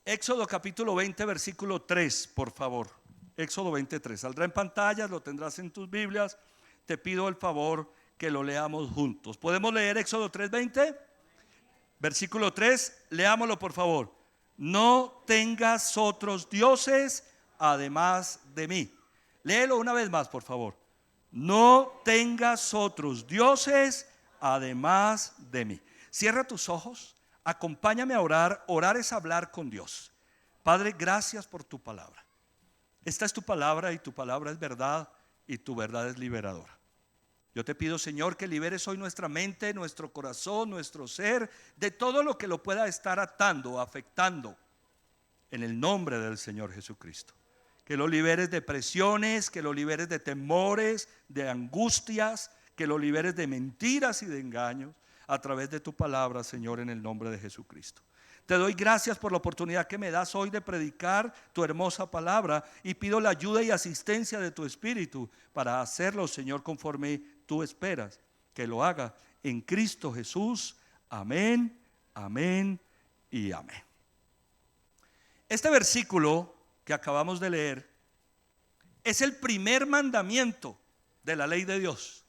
Éxodo capítulo 20, versículo 3, por favor. Éxodo 23. Saldrá en pantallas, lo tendrás en tus Biblias. Te pido el favor que lo leamos juntos. ¿Podemos leer Éxodo 3:20? Versículo 3, leámoslo por favor. No tengas otros dioses además de mí. Léelo una vez más, por favor. No tengas otros dioses además de mí. Cierra tus ojos, acompáñame a orar. Orar es hablar con Dios. Padre, gracias por tu palabra. Esta es tu palabra y tu palabra es verdad y tu verdad es liberadora. Yo te pido, Señor, que liberes hoy nuestra mente, nuestro corazón, nuestro ser, de todo lo que lo pueda estar atando, afectando, en el nombre del Señor Jesucristo. Que lo liberes de presiones, que lo liberes de temores, de angustias, que lo liberes de mentiras y de engaños, a través de tu palabra, Señor, en el nombre de Jesucristo. Te doy gracias por la oportunidad que me das hoy de predicar tu hermosa palabra y pido la ayuda y asistencia de tu Espíritu para hacerlo, Señor, conforme tú esperas que lo haga en Cristo Jesús. Amén, amén y amén. Este versículo que acabamos de leer es el primer mandamiento de la ley de Dios.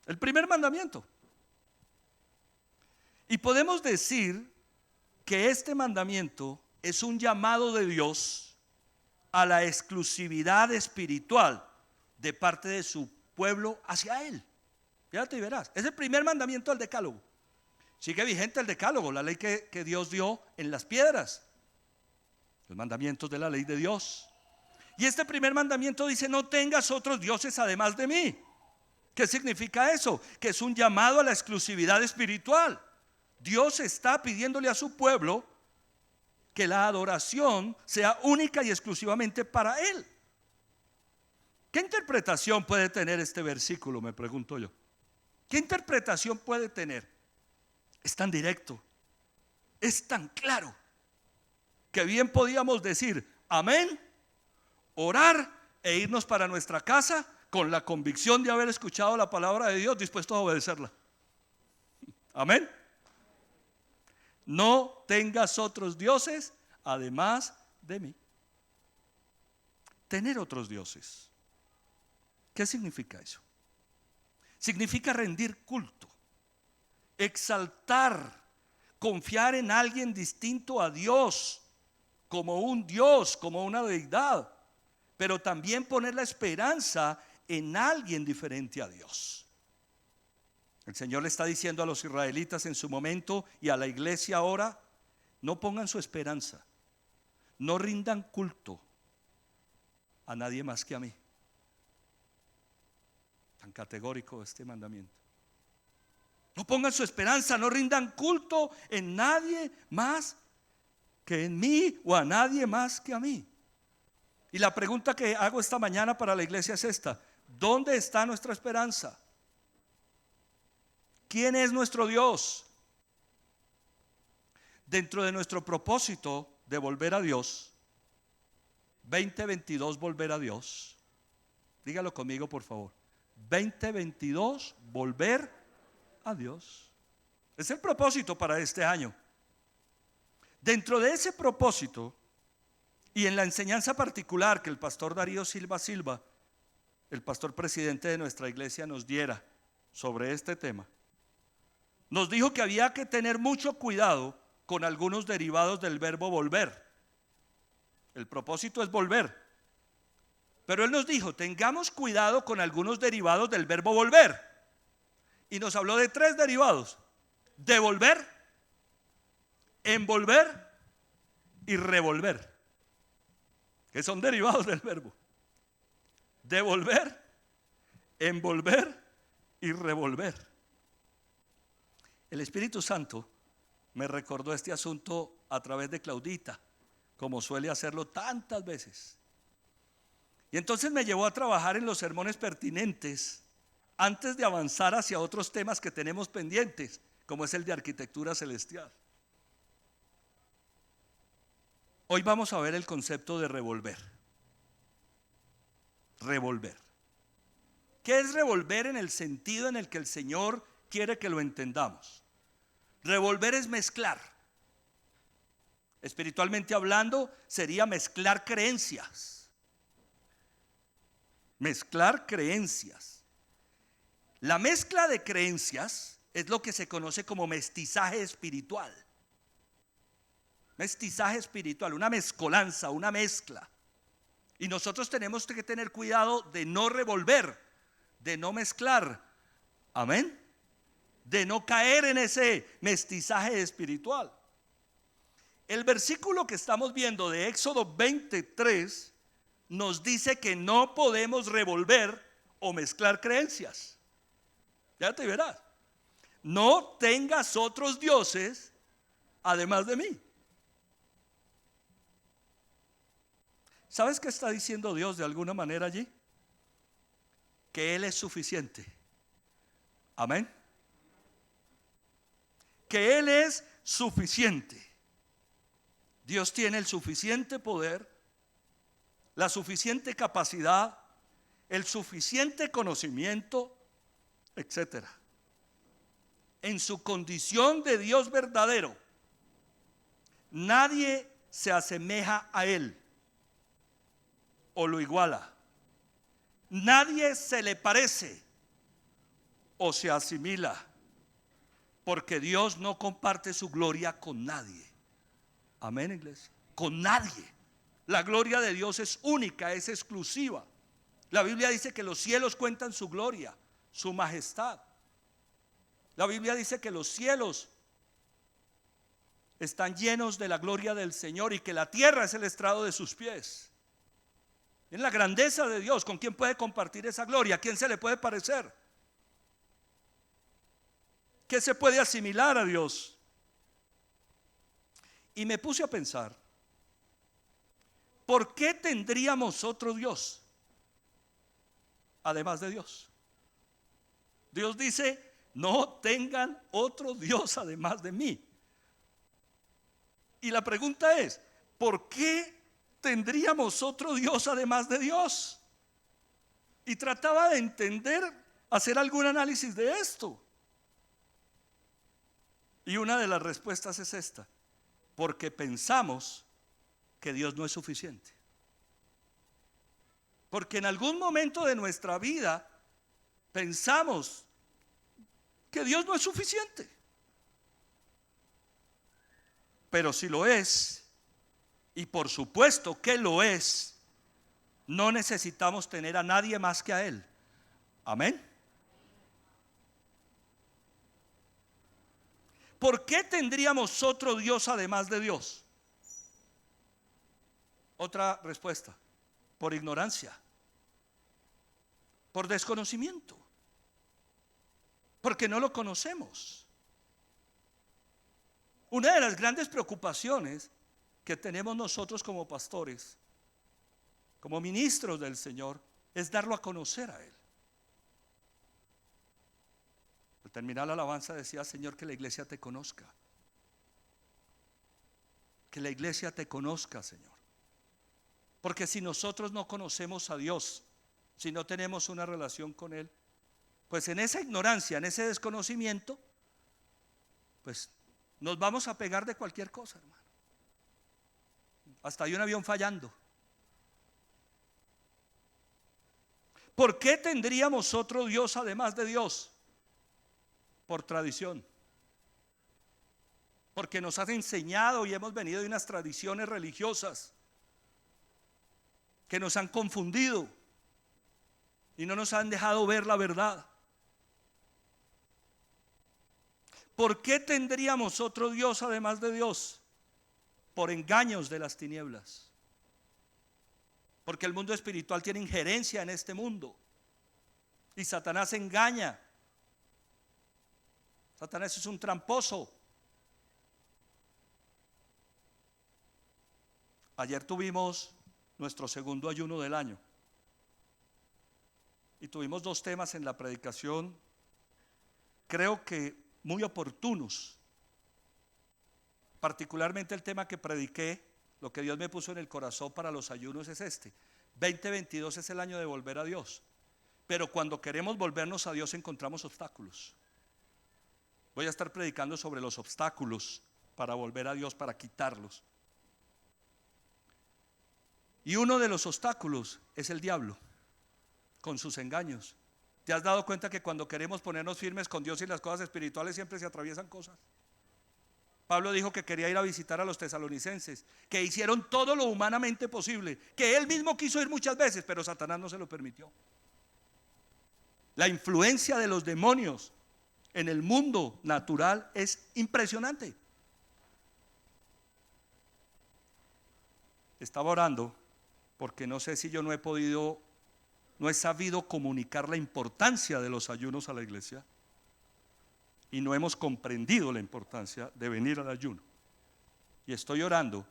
El primer mandamiento. Y podemos decir que este mandamiento es un llamado de Dios a la exclusividad espiritual de parte de su pueblo hacia Él. Fíjate y verás, es el primer mandamiento del decálogo. Sigue vigente el decálogo, la ley que Dios dio en las piedras, los mandamientos de la ley de Dios. Y este primer mandamiento dice: no tengas otros dioses además de mí. ¿Qué significa eso? Que es un llamado a la exclusividad espiritual. Dios está pidiéndole a su pueblo que la adoración sea única y exclusivamente para Él. ¿Qué interpretación puede tener este versículo? Me pregunto yo. ¿Qué interpretación puede tener? Es tan directo, es tan claro, que bien podíamos decir amén, orar e irnos para nuestra casa con la convicción de haber escuchado la palabra de Dios, dispuestos a obedecerla. Amén. No tengas otros dioses además de mí. Tener otros dioses, ¿qué significa eso? Significa rendir culto, exaltar, confiar en alguien distinto a Dios, como un Dios, como una deidad, pero también poner la esperanza en alguien diferente a Dios. El Señor le está diciendo a los israelitas en su momento y a la iglesia ahora: no pongan su esperanza, no rindan culto a nadie más que a mí. Tan categórico este mandamiento. No pongan su esperanza, no rindan culto en nadie más que en mí, o a nadie más que a mí. Y la pregunta que hago esta mañana para la iglesia es esta: ¿dónde está nuestra esperanza? ¿Quién es nuestro Dios? Dentro de nuestro propósito de volver a Dios, 2022 volver a Dios. Dígalo conmigo, por favor. 2022 volver a Dios. Es el propósito para este año. Dentro de ese propósito y en la enseñanza particular que el pastor Darío Silva, el pastor presidente de nuestra iglesia, nos diera sobre este tema, nos dijo que había que tener mucho cuidado con algunos derivados del verbo volver. El propósito es volver, pero él nos dijo: tengamos cuidado con algunos derivados del verbo volver. Y nos habló de 3 derivados: devolver, envolver y revolver, que son derivados del verbo. Devolver, envolver y revolver. El Espíritu Santo me recordó este asunto a través de Claudita, como suele hacerlo tantas veces. Y entonces me llevó a trabajar en los sermones pertinentes antes de avanzar hacia otros temas que tenemos pendientes, como es el de arquitectura celestial. Hoy vamos a ver el concepto de revolver. Revolver. ¿Qué es revolver en el sentido en el que el Señor quiere que lo entendamos? Revolver es mezclar, Espiritualmente hablando, sería mezclar creencias. Mezclar creencias. La mezcla de creencias es lo que se conoce como mestizaje espiritual. Mestizaje espiritual, una mezcolanza, una mezcla. Y nosotros tenemos que tener cuidado de no revolver, de no mezclar. Amén. De no caer en ese mestizaje espiritual. El versículo que estamos viendo de Éxodo 23 nos dice que no podemos revolver o mezclar creencias. Ya te verás. No tengas otros dioses además de mí. ¿Sabes qué está diciendo Dios de alguna manera allí? Que Él es suficiente. Amén. Que Él es suficiente. Dios tiene el suficiente poder, la suficiente capacidad, el suficiente conocimiento, etcétera. En su condición de Dios verdadero, nadie se asemeja a Él o lo iguala. Nadie se le parece o se asimila, porque Dios no comparte su gloria con nadie. Amén, iglesia. Con nadie. La gloria de Dios es única, es exclusiva. La Biblia dice que los cielos cuentan su gloria, su majestad. La Biblia dice que los cielos están llenos de la gloria del Señor y que la tierra es el estrado de sus pies. En la grandeza de Dios, ¿con quién puede compartir esa gloria? ¿A quién se le puede parecer? ¿Qué se puede asimilar a Dios? Y me puse a pensar, ¿por qué tendríamos otro Dios además de Dios? Dios dice, no tengan otro Dios además de mí. Y la pregunta es, ¿por qué tendríamos otro Dios además de Dios? Y trataba de entender, hacer algún análisis de esto. Y una de las respuestas es esta: porque pensamos que Dios no es suficiente. Porque en algún momento de nuestra vida pensamos que Dios no es suficiente. Pero si lo es, y por supuesto que lo es, no necesitamos tener a nadie más que a Él. Amén. ¿Por qué tendríamos otro Dios además de Dios? Otra respuesta: por ignorancia, por desconocimiento, porque no lo conocemos. Una de las grandes preocupaciones que tenemos nosotros como pastores, como ministros del Señor, es darlo a conocer a Él. Al terminar la alabanza decía: Señor, que la iglesia te conozca. Que la iglesia te conozca, Señor. Porque si nosotros no conocemos a Dios, si no tenemos una relación con Él, pues en esa ignorancia, en ese desconocimiento, pues nos vamos a pegar de cualquier cosa, hermano. Hasta hay un avión fallando. ¿Por qué tendríamos otro Dios además de Dios? Por tradición. Porque nos has enseñado y hemos venido de unas tradiciones religiosas que nos han confundido y no nos han dejado ver la verdad. ¿Por qué tendríamos otro Dios además de Dios? Por engaños de las tinieblas. Porque el mundo espiritual tiene injerencia en este mundo y Satanás engaña. Satanás es un tramposo. Ayer tuvimos nuestro segundo ayuno del año y tuvimos dos temas en la predicación, creo que muy oportunos. Particularmente el tema que prediqué, lo que Dios me puso en el corazón para los ayunos es este: 2022 es el año de volver a Dios, pero cuando queremos volvernos a Dios encontramos obstáculos. Voy a estar predicando sobre los obstáculos para volver a Dios, para quitarlos. Y uno de los obstáculos es el diablo, con sus engaños. ¿Te has dado cuenta que cuando queremos ponernos firmes con Dios y las cosas espirituales siempre se atraviesan cosas? Pablo dijo que quería ir a visitar a los tesalonicenses, que hicieron todo lo humanamente posible, que él mismo quiso ir muchas veces, pero Satanás no se lo permitió. La influencia de los demonios en el mundo natural es impresionante. Estaba orando porque no sé si yo no he sabido comunicar la importancia de los ayunos a la iglesia y no hemos comprendido la importancia de venir al ayuno. Y estoy orando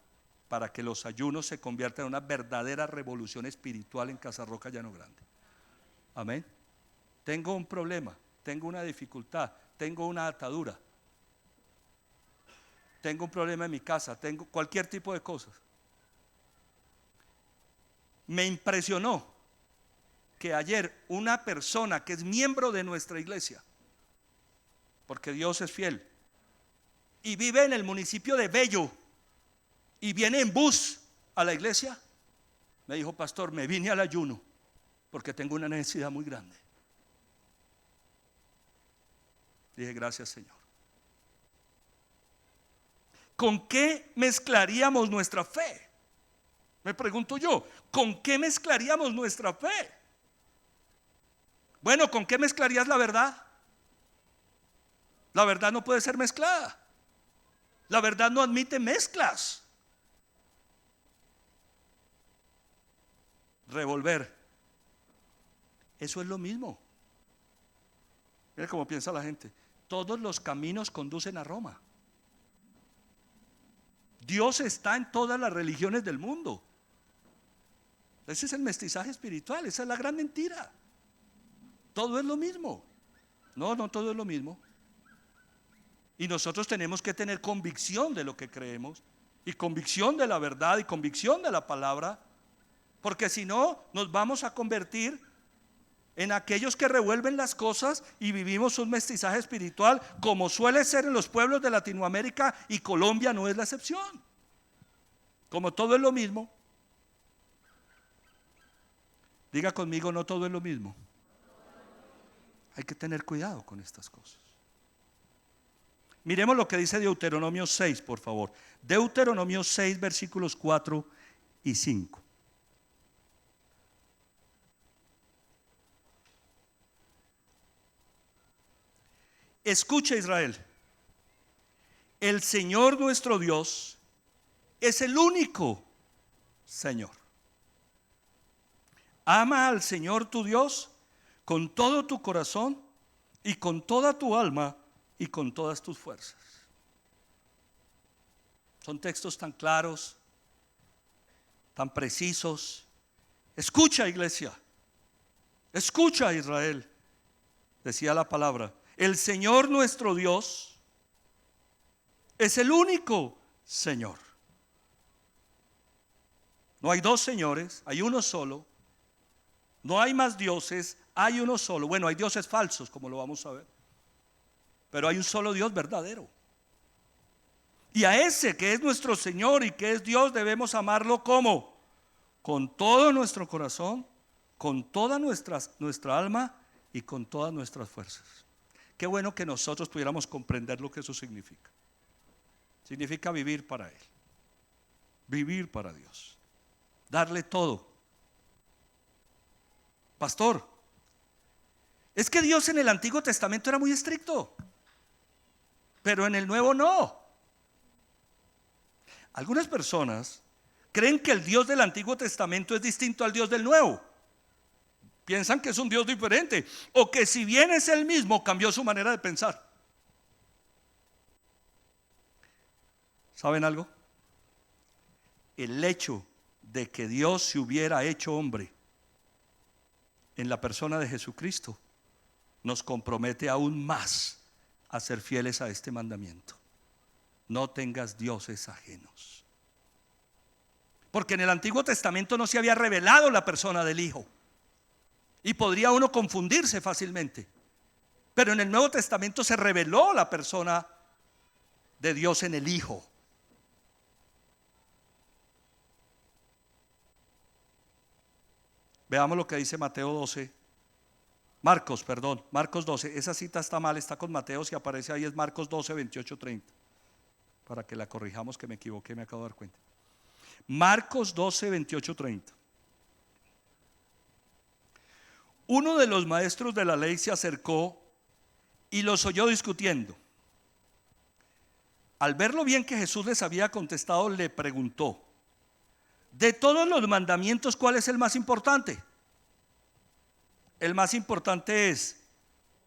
para que los ayunos se conviertan en una verdadera revolución espiritual en Casa Roca Llano Grande. Amén. Tengo un problema, tengo una dificultad, tengo una atadura, tengo un problema en mi casa, tengo cualquier tipo de cosas. Me impresionó que ayer una persona que es miembro de nuestra iglesia, porque Dios es fiel, y vive en el municipio de Bello y viene en bus a la iglesia, me dijo: pastor, me vine al ayuno porque tengo una necesidad muy grande. Dije: gracias, Señor. ¿Con qué mezclaríamos nuestra fe? Me pregunto yo, ¿con qué mezclaríamos nuestra fe? Bueno, ¿con qué mezclarías la verdad? La verdad no puede ser mezclada. La verdad no admite mezclas. Revolver, eso es lo mismo. Mira cómo piensa la gente. Todos los caminos conducen a Roma. Dios está en todas las religiones del mundo. Ese es el mestizaje espiritual, esa es la gran mentira. Todo es lo mismo. No todo es lo mismo. Y nosotros tenemos que tener convicción de lo que creemos, y convicción de la verdad, y convicción de la palabra, porque si no nos vamos a convertir en aquellos que revuelven las cosas y vivimos un mestizaje espiritual, como suele ser en los pueblos de Latinoamérica, y Colombia no es la excepción. Como todo es lo mismo. Diga conmigo: no todo es lo mismo. Hay que tener cuidado con estas cosas. Miremos lo que dice Deuteronomio 6, por favor. Deuteronomio 6, versículos 4 y 5. Escucha, Israel, el Señor nuestro Dios es el único Señor. Ama al Señor tu Dios con todo tu corazón y con toda tu alma y con todas tus fuerzas. Son textos tan claros, tan precisos. Escucha, iglesia, escucha, Israel, decía la palabra. El Señor nuestro Dios es el único Señor. No hay dos señores, hay uno solo. No hay más dioses, hay uno solo. Bueno, hay dioses falsos, como lo vamos a ver, pero hay un solo Dios verdadero. Y a ese que es nuestro Señor y que es Dios debemos amarlo ¿cómo? Con todo nuestro corazón, con toda nuestra alma y con todas nuestras fuerzas. Qué bueno que nosotros pudiéramos comprender lo que eso significa. Significa vivir para Él, vivir para Dios, darle todo. Pastor, es que Dios en el Antiguo Testamento era muy estricto, pero en el Nuevo no. Algunas personas creen que el Dios del Antiguo Testamento es distinto al Dios del Nuevo. Piensan que es un Dios diferente, o que si bien es el mismo, cambió su manera de pensar. ¿Saben algo? El hecho de que Dios se hubiera hecho hombre en la persona de Jesucristo nos compromete aún más a ser fieles a este mandamiento: no tengas dioses ajenos. Porque en el Antiguo Testamento no se había revelado la persona del Hijo, y podría uno confundirse fácilmente. Pero en el Nuevo Testamento se reveló la persona de Dios en el Hijo. Veamos lo que dice Mateo 12. Marcos 12. Esa cita está mal, está con Mateo, si aparece ahí es Marcos 12, 28, 30. Para que la corrijamos, que me equivoqué, me acabo de dar cuenta. Marcos 12, 28, 30. Uno de los maestros de la ley se acercó y los oyó discutiendo. Al ver lo bien que Jesús les había contestado, le preguntó: de todos los mandamientos, ¿cuál es el más importante? El más importante es: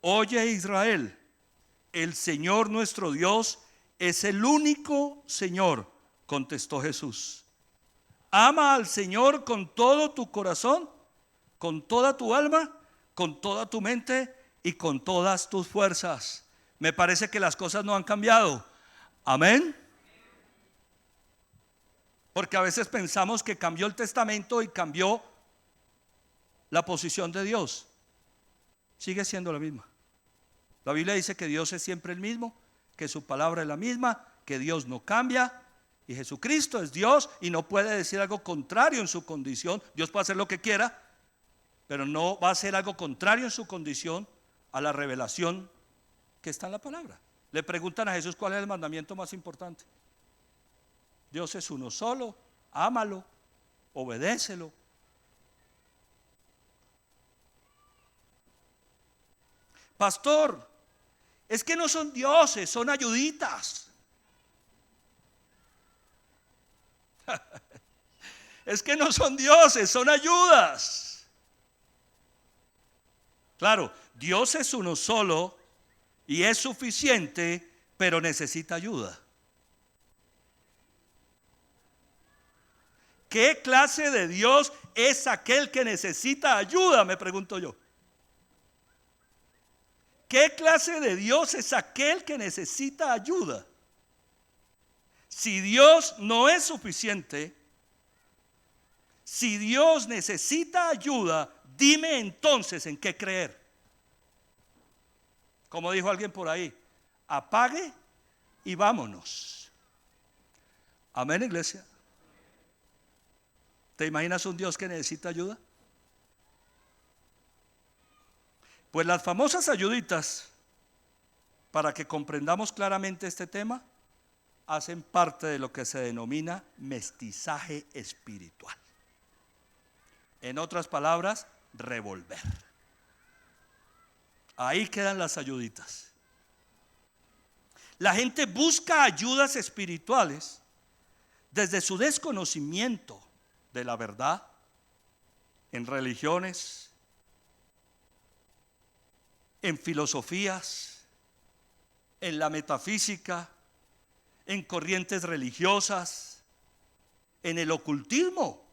oye, Israel, el Señor nuestro Dios es el único Señor, contestó Jesús. Ama al Señor con todo tu corazón, con toda tu alma, con toda tu mente y con todas tus fuerzas. Me parece que las cosas no han cambiado. Amén. Porque a veces pensamos que cambió el testamento y cambió la posición de Dios. Sigue siendo la misma. La Biblia dice que Dios es siempre el mismo, que su palabra es la misma, que Dios no cambia, y Jesucristo es Dios y no puede decir algo contrario en su condición. Dios puede hacer lo que quiera, pero no va a hacer algo contrario en su condición a la revelación que está en la palabra. Le preguntan a Jesús cuál es el mandamiento más importante. Dios es uno solo, ámalo, obedécelo. Pastor, es que no son dioses, son ayuditas. Es que no son dioses, son ayudas. Claro, Dios es uno solo y es suficiente, pero necesita ayuda. ¿Qué clase de Dios es aquel que necesita ayuda? Me pregunto yo. ¿Qué clase de Dios es aquel que necesita ayuda? Si Dios no es suficiente, si Dios necesita ayuda, dime entonces en qué creer. Como dijo alguien por ahí, apague y vámonos. Amén, iglesia. ¿Te imaginas un Dios que necesita ayuda? Pues las famosas ayuditas, para que comprendamos claramente este tema, hacen parte de lo que se denomina mestizaje espiritual. En otras palabras, revolver. Ahí quedan las ayuditas. La gente busca ayudas espirituales desde su desconocimiento de la verdad, en religiones, en filosofías, en la metafísica, en corrientes religiosas, en el ocultismo,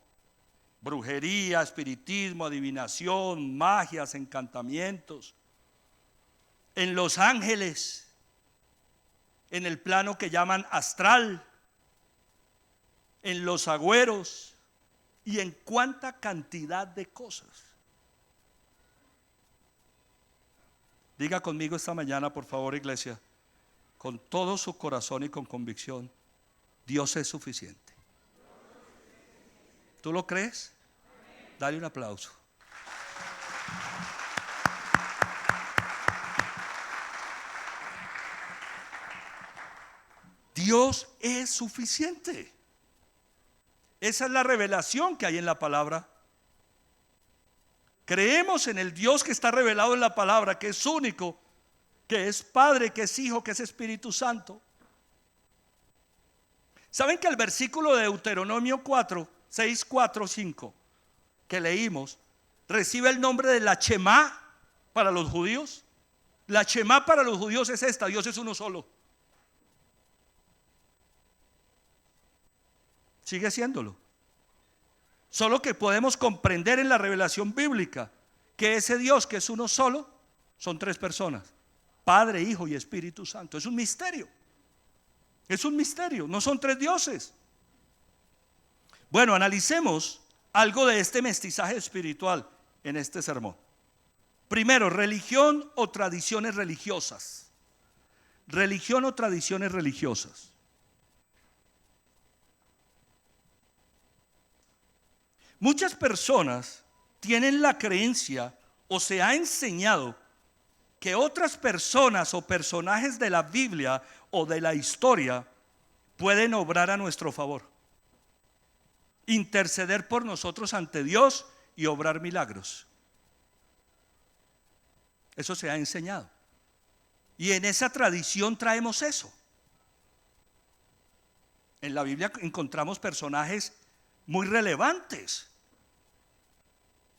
brujería, espiritismo, adivinación, magias, encantamientos, en los ángeles, en el plano que llaman astral, en los agüeros y en cuánta cantidad de cosas. Diga conmigo esta mañana, por favor, iglesia, con todo su corazón y con convicción: Dios es suficiente. ¿Tú lo crees? Dale un aplauso. Dios es suficiente. Esa es la revelación que hay en la palabra. Creemos en el Dios que está revelado en la palabra, que es único, que es Padre, que es Hijo, que es Espíritu Santo. ¿Saben que el versículo de Deuteronomio 4, 6, 4, 5 que leímos recibe el nombre de la Shemá para los judíos? La Shemá para los judíos es esta: Dios es uno solo. Sigue siéndolo. Solo que podemos comprender en la revelación bíblica que ese Dios, que es uno solo, son tres personas: Padre, Hijo y Espíritu Santo. Es un misterio. Es un misterio, no son tres dioses. Bueno, analicemos algo de este mestizaje espiritual en este sermón. Primero, religión o tradiciones religiosas. Religión o tradiciones religiosas. Muchas personas tienen la creencia o se ha enseñado que otras personas o personajes de la Biblia o de la historia pueden obrar a nuestro favor, interceder por nosotros ante Dios y obrar milagros. Eso se ha enseñado. Y en esa tradición traemos eso. En la Biblia encontramos personajes muy relevantes.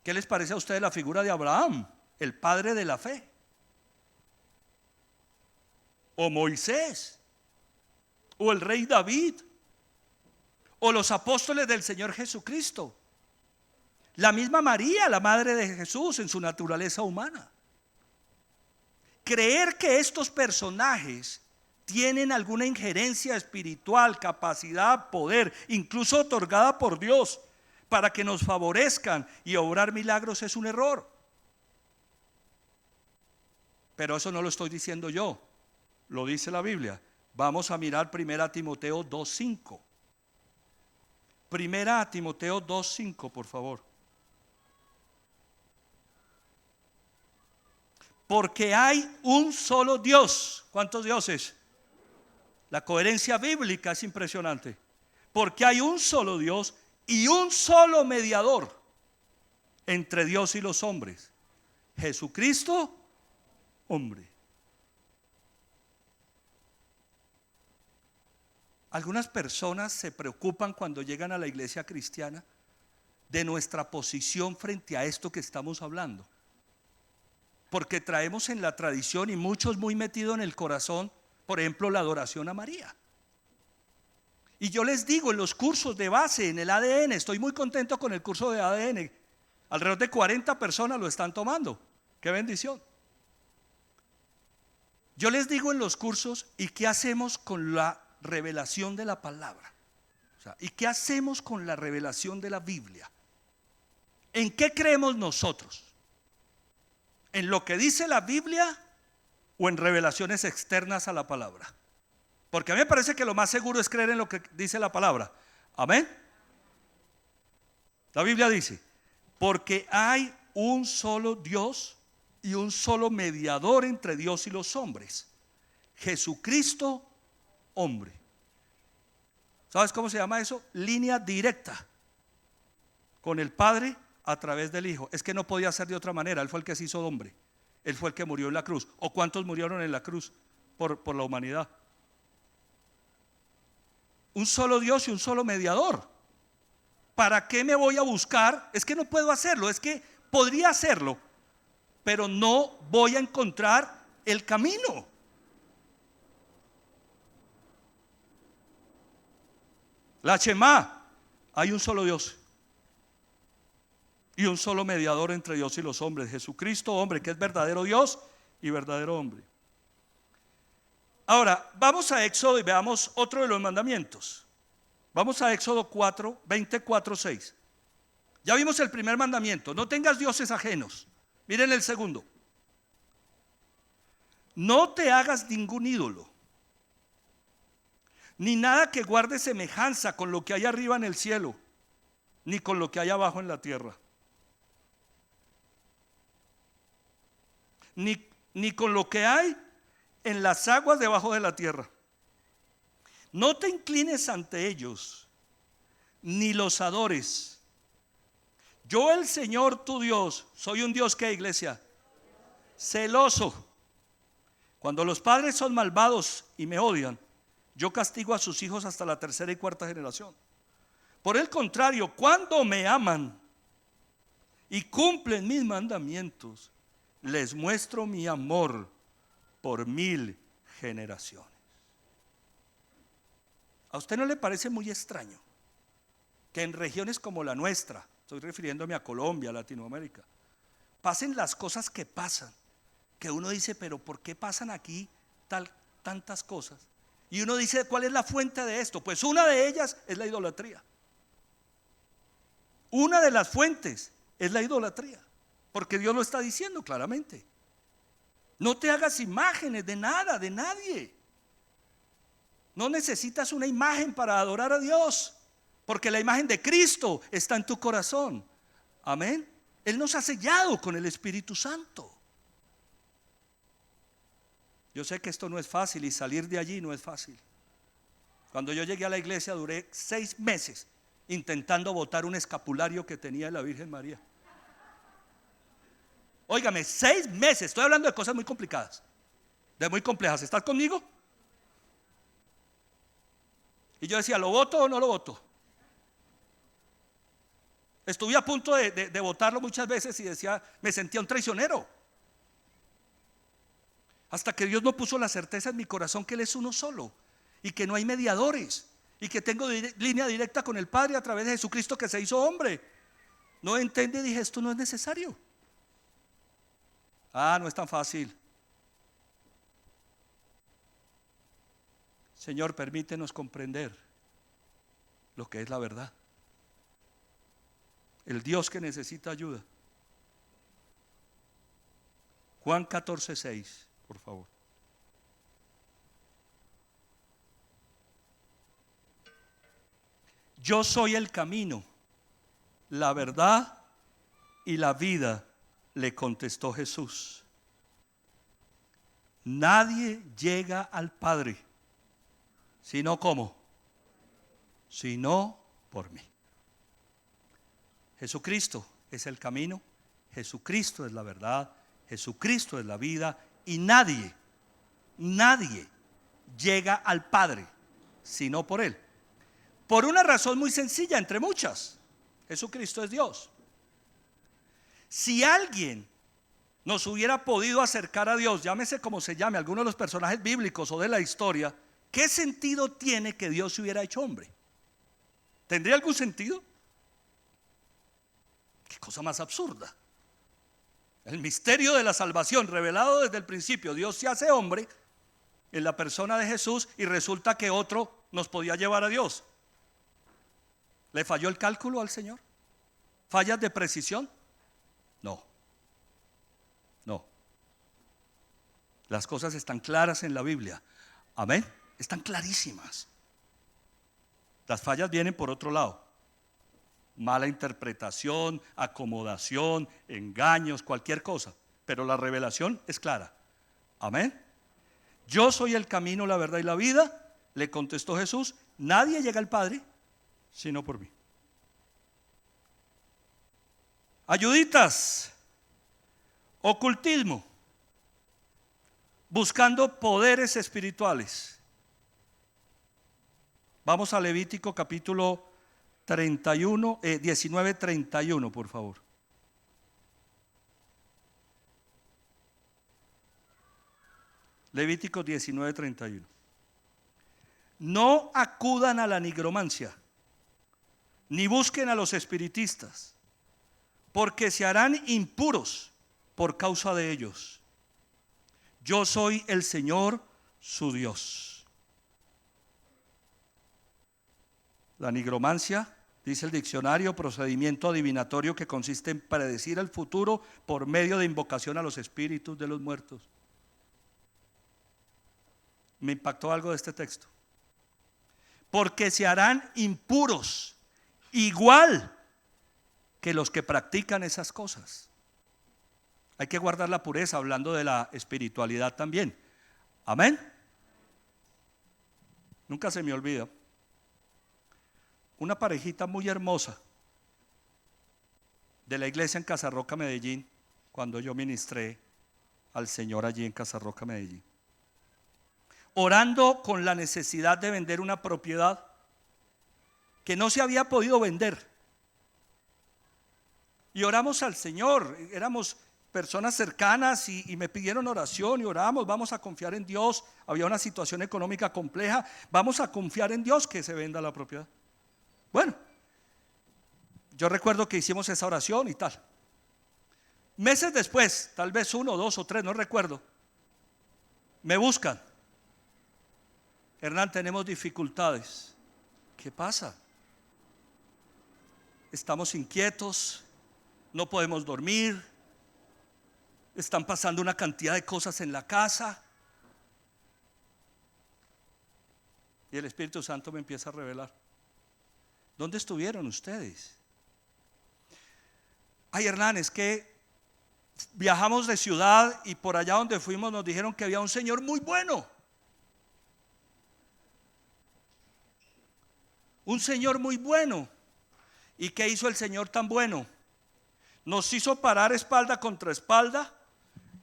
¿Qué les parece a ustedes la figura de Abraham, el padre de la fe? O Moisés, o el rey David, o los apóstoles del Señor Jesucristo. La misma María, la madre de Jesús, en su naturaleza humana. Creer que estos personajes tienen alguna injerencia espiritual, capacidad, poder, incluso otorgada por Dios, para que nos favorezcan y obrar milagros es un error. Pero eso no lo estoy diciendo yo, lo dice la Biblia. Vamos a mirar 1 Timoteo 2:5. 1 Timoteo 2:5, por favor. Porque hay un solo Dios. ¿Cuántos dioses? La coherencia bíblica es impresionante. Porque hay un solo Dios y un solo mediador entre Dios y los hombres, Jesucristo, hombre. Algunas personas se preocupan cuando llegan a la iglesia cristiana de nuestra posición frente a esto que estamos hablando, porque traemos en la tradición, y muchos muy metidos en el corazón, por ejemplo, la adoración a María. Y yo les digo, en los cursos de base, en el ADN, estoy muy contento con el curso de ADN. Alrededor de 40 personas lo están tomando. ¡Qué bendición! Yo les digo en los cursos, ¿y qué hacemos con la revelación de la palabra? O sea, ¿y qué hacemos con la revelación de la Biblia? ¿En qué creemos nosotros? ¿En lo que dice la Biblia o en revelaciones externas a la palabra? Porque a mí me parece que lo más seguro es creer en lo que dice la palabra. Amén. La Biblia dice: porque hay un solo Dios y un solo mediador entre Dios y los hombres, Jesucristo, hombre. ¿Sabes cómo se llama eso? Línea directa con el Padre a través del Hijo. Es que no podía ser de otra manera. Él fue el que se hizo hombre. Él fue el que murió en la cruz. ¿O cuántos murieron en la cruz por la humanidad? Un solo Dios y un solo mediador. ¿Para qué me voy a buscar? Es que no puedo hacerlo. Es que podría hacerlo, pero no voy a encontrar el camino. La Shema: hay un solo Dios y un solo mediador entre Dios y los hombres, Jesucristo, hombre, que es verdadero Dios y verdadero hombre. Ahora, vamos a Éxodo y veamos otro de los mandamientos. Vamos a Éxodo 4, 24:6. Ya vimos el primer mandamiento: no tengas dioses ajenos. Miren el segundo: no te hagas ningún ídolo, ni nada que guarde semejanza con lo que hay arriba en el cielo, ni con lo que hay abajo en la tierra, ni con lo que hay en las aguas debajo de la tierra. No te inclines ante ellos, ni los adores. Yo, el Señor tu Dios, soy un Dios, ¿qué, iglesia? Celoso. Cuando los padres son malvados y me odian, yo castigo a sus hijos hasta la 3ª y 4ª generación. Por el contrario, cuando me aman y cumplen mis mandamientos, les muestro mi amor por 1000 generaciones. ¿A usted no le parece muy extraño que en regiones como la nuestra, estoy refiriéndome a Colombia, Latinoamérica, pasen las cosas que pasan? Que uno dice, pero ¿por qué pasan aquí tantas cosas? Y uno dice, ¿cuál es la fuente de esto? Pues una de ellas es la idolatría. Una de las fuentes es la idolatría, porque Dios lo está diciendo claramente. No te hagas imágenes de nada, de nadie. No necesitas una imagen para adorar a Dios, porque la imagen de Cristo está en tu corazón. Amén. Él nos ha sellado con el Espíritu Santo. Yo sé que esto no es fácil y salir de allí no es fácil. Cuando yo llegué a la iglesia duré 6 meses intentando botar un escapulario que tenía de la Virgen María. Óigame, 6 meses, estoy hablando de cosas muy complicadas, de muy complejas. ¿Estás conmigo? Y yo decía, ¿lo voto o no lo voto? Estuve a punto de votarlo muchas veces y decía, me sentía un traicionero. Hasta que Dios no puso la certeza en mi corazón que Él es uno solo y que no hay mediadores y que tengo línea directa con el Padre a través de Jesucristo que se hizo hombre. No entendí y dije, esto no es necesario. No es tan fácil. Señor, permítenos comprender lo que es la verdad. El Dios que necesita ayuda. Juan 14:6, por favor. Yo soy el camino, la verdad y la vida, le contestó Jesús. Nadie llega al Padre, sino ¿cómo? Sino por mí. Jesucristo es el camino, Jesucristo es la verdad, Jesucristo es la vida y nadie llega al Padre sino por Él. Por una razón muy sencilla entre muchas: Jesucristo es Dios. Si alguien nos hubiera podido acercar a Dios, llámese como se llame, alguno de los personajes bíblicos o de la historia, ¿qué sentido tiene que Dios se hubiera hecho hombre? ¿Tendría algún sentido? Qué cosa más absurda. El misterio de la salvación revelado desde el principio. Dios se hace hombre en la persona de Jesús y resulta que otro nos podía llevar a Dios. ¿Le falló el cálculo al Señor? ¿Fallas de precisión? No. Las cosas están claras en la Biblia. Amén. Están clarísimas. Las fallas vienen por otro lado. Mala interpretación, acomodación, engaños, cualquier cosa. Pero la revelación es clara. Amén. Yo soy el camino, la verdad y la vida, le contestó Jesús. Nadie llega al Padre sino por mí. Ayuditas, ocultismo, buscando poderes espirituales. Vamos a Levítico capítulo 19:31, por favor. Levítico 19:31. No acudan a la nigromancia, ni busquen a los espiritistas, porque se harán impuros por causa de ellos. Yo soy el Señor su Dios. La nigromancia, dice el diccionario, procedimiento adivinatorio que consiste en predecir el futuro por medio de invocación a los espíritus de los muertos. Me impactó algo de este texto. Porque se harán impuros, igual que los que practican esas cosas. Hay que guardar la pureza, hablando de la espiritualidad también. Amén. Nunca se me olvida una parejita muy hermosa de la iglesia en Casarroca, Medellín, cuando yo ministré al Señor allí en Casarroca, Medellín, orando con la necesidad de vender una propiedad que no se había podido vender. Y oramos al Señor, éramos personas cercanas y me pidieron oración y oramos, vamos a confiar en Dios. Había una situación económica compleja, vamos a confiar en Dios que se venda la propiedad. Bueno, yo recuerdo que hicimos esa oración y tal. Meses después, tal vez 1, 2 o 3, no recuerdo, me buscan. Hernán, tenemos dificultades. ¿Qué pasa? Estamos inquietos, no podemos dormir, están pasando una cantidad de cosas en la casa. Y el Espíritu Santo me empieza a revelar: ¿dónde estuvieron ustedes? Ay, Hernán, es que viajamos de ciudad y por allá donde fuimos nos dijeron que había un señor muy bueno. Un señor muy bueno. ¿Y qué hizo el Señor tan bueno? Nos hizo parar espalda contra espalda,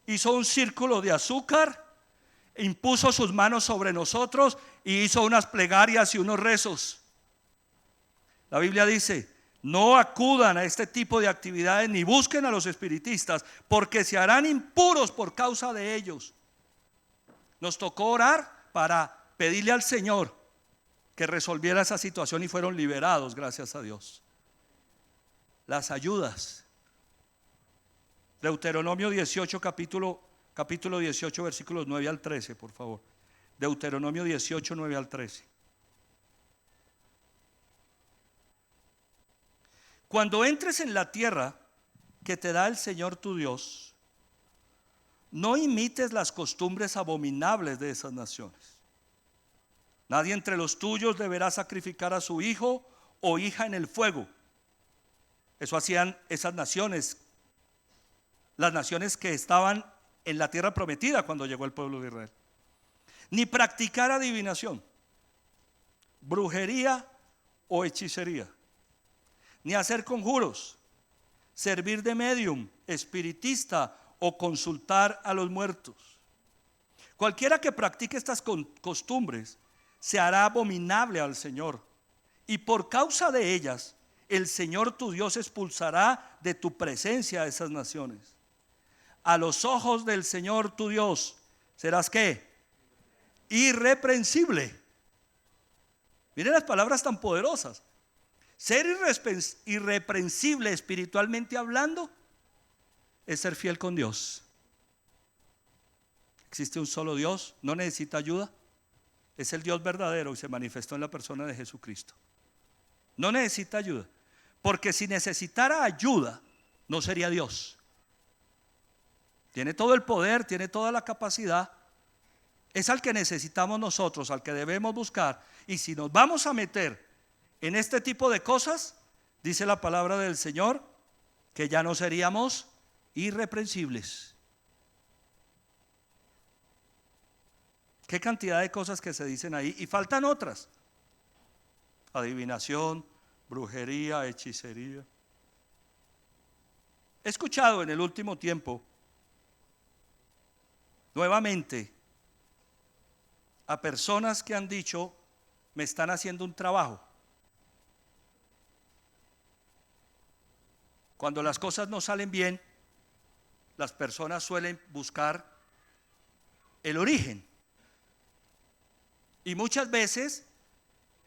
hizo un círculo de azúcar, impuso sus manos sobre nosotros y hizo unas plegarias y unos rezos. La Biblia dice: no acudan a este tipo de actividades ni busquen a los espiritistas, porque se harán impuros por causa de ellos. Nos tocó orar para pedirle al Señor que resolviera esa situación y fueron liberados, gracias a Dios. Las ayudas. Deuteronomio 18, capítulo 18, versículos 9 al 13, por favor. Deuteronomio 18, 9 al 13. Cuando entres en la tierra que te da el Señor tu Dios, no imites las costumbres abominables de esas naciones. Nadie entre los tuyos deberá sacrificar a su hijo o hija en el fuego. Eso hacían esas naciones, las naciones que estaban en la tierra prometida cuando llegó el pueblo de Israel. Ni practicar adivinación, brujería o hechicería, ni hacer conjuros, servir de medium, espiritista o consultar a los muertos. Cualquiera que practique estas costumbres se hará abominable al Señor, y por causa de ellas el Señor tu Dios expulsará de tu presencia a esas naciones. A los ojos del Señor tu Dios serás ¿qué? Irreprensible. Miren las palabras tan poderosas. Ser irreprensible espiritualmente hablando es ser fiel con Dios. Existe un solo Dios, no necesita ayuda. Es el Dios verdadero y se manifestó en la persona de Jesucristo. No necesita ayuda, porque si necesitara ayuda no sería Dios. Tiene todo el poder, tiene toda la capacidad. Es al que necesitamos nosotros, al que debemos buscar. Y si nos vamos a meter en este tipo de cosas, dice la palabra del Señor, que ya no seríamos irreprensibles. Qué cantidad de cosas que se dicen ahí, y faltan otras: adivinación, brujería, hechicería. He escuchado en el último tiempo nuevamente a personas que han dicho: me están haciendo un trabajo. Cuando las cosas no salen bien, las personas suelen buscar el origen. Y muchas veces